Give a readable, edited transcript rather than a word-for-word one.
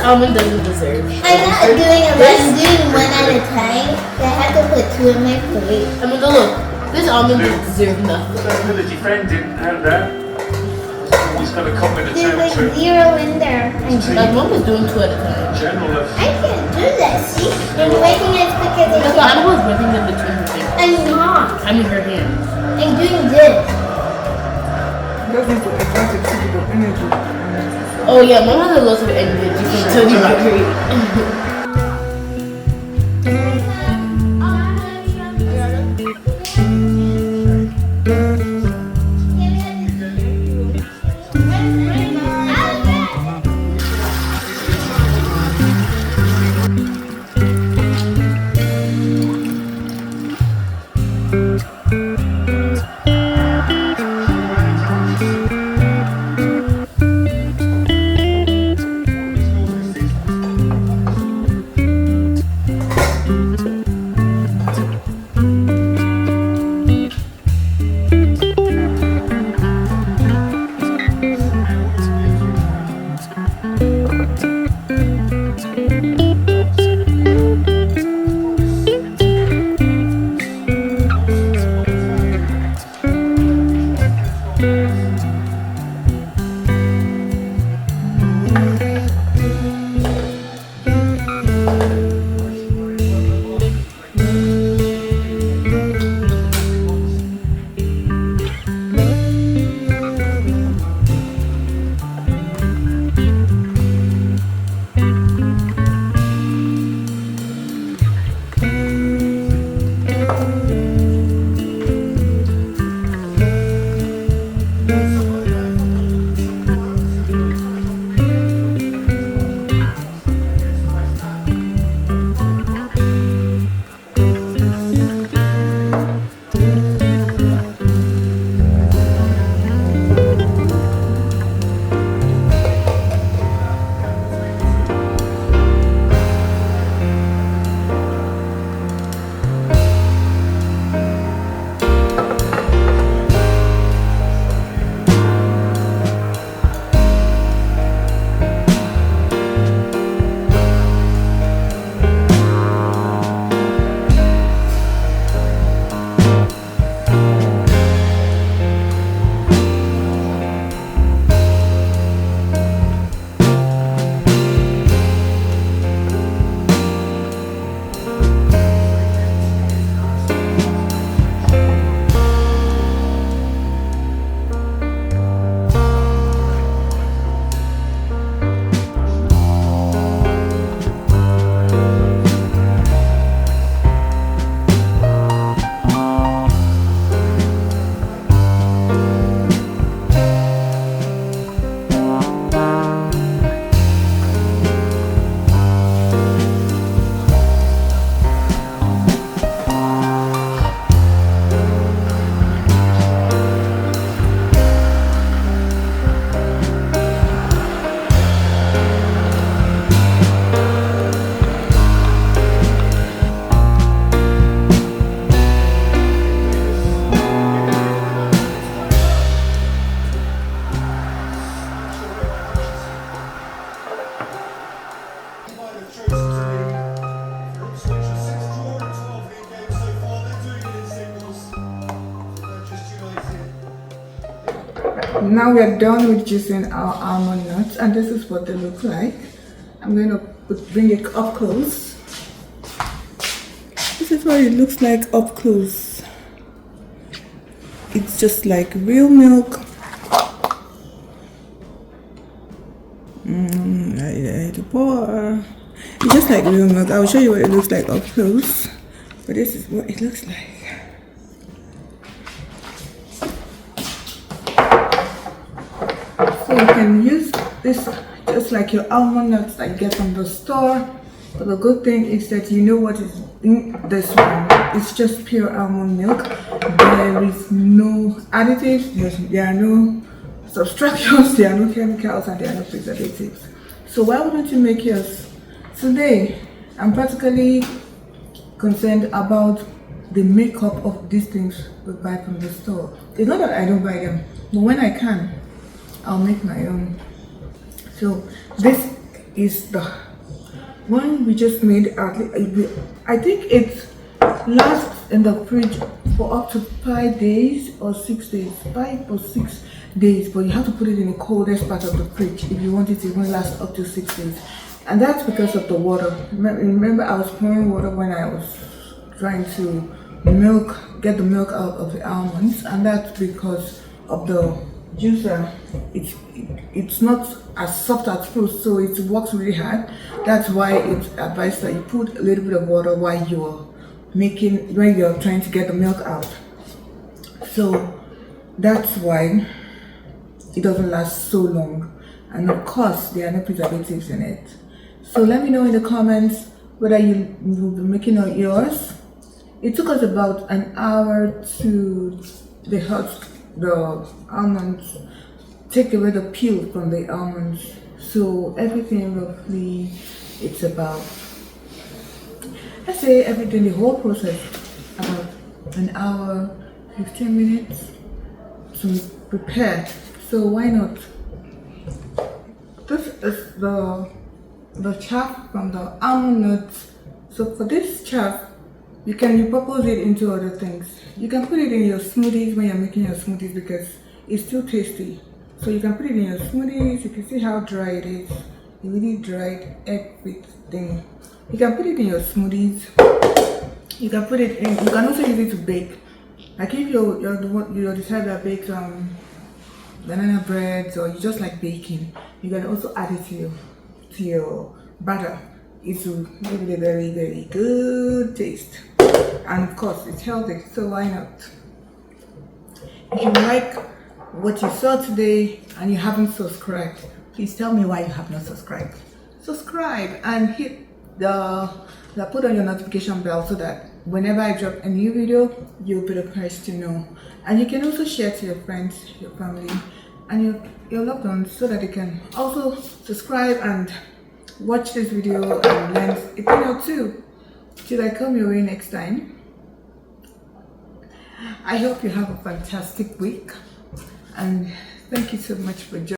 almond doesn't deserve. I'm not doing it, but I'm doing one at a time. I have to put 2 in my plate. I mean, look, this almond deserves nothing. That villagey friend didn't have that. Always got a cop in the There's town like too. 0 in there. Like, mom is doing 2 at a time. General of I can't do that, see? I'm waiting as quick as I That's why can. I was ripping them between her fingers. I'm not. I mean, her hands. I'm doing this. Just need to exert a little bit of energy. Oh, yeah, mom has a lot of energy from Tony Marguerite. Now we are done with juicing our almond nuts, and this is what they look like. I'm going to bring it up close. This is what it looks like up close. It's just like real milk. It's just like real milk. I'll show you what it looks like up close. But this is what it looks like. So you can use this just like your almond nuts that you get from the store. But the good thing is that you know what is in this one. It's just pure almond milk. There is no additives, there are no subtractions, there are no chemicals, and there are no preservatives. So why wouldn't you make yours? Today, I'm particularly concerned about the makeup of these things we buy from the store. It's not that I don't buy them, but when I can, I'll make my own. So this is the one we just made. I think it lasts in the fridge for up to 5 days or 6 days, 5 or 6 days, but you have to put it in the coldest part of the fridge if you want it to even last up to 6 days. And that's because of the water. Remember, I was pouring water when I was trying to get the milk out of the almonds, and that's because of the juicer. It's not as soft as fruit, so it works really hard. That's why it's advised that you put a little bit of water when you're trying to get the milk out. So that's why it doesn't last so long, and of course there are no preservatives in it. So let me know in the comments whether you will be making yours. It took us about an hour to the almonds, take away the peel from the almonds. So everything roughly, it's about, let's say everything, the whole process, about an hour, 15 minutes to prepare. So why not? This is the chaff from the almond nuts. So for this chaff, you can repurpose it into other things. You can put it in your smoothies when you're making your smoothies because it's still tasty. So you can put it in your smoothies. You can see how dry it is. It really dried everything. You can put it in your smoothies. You can put it in. You can also use it to bake. Like if you're the type that bakes banana breads, or you just like baking, you can also add it to your batter. It will give it a very, very good taste, and of course it's healthy, so why not? If you like what you saw today and you haven't subscribed, please tell me why you have not subscribed. Subscribe and hit put on your notification bell so that whenever I drop a new video, you'll be the first to know. And you can also share to your friends, your family, and your loved ones so that they can also subscribe and watch this video and learn a thing or two. Till I come your way next time, I hope you have a fantastic week, and thank you so much for joining.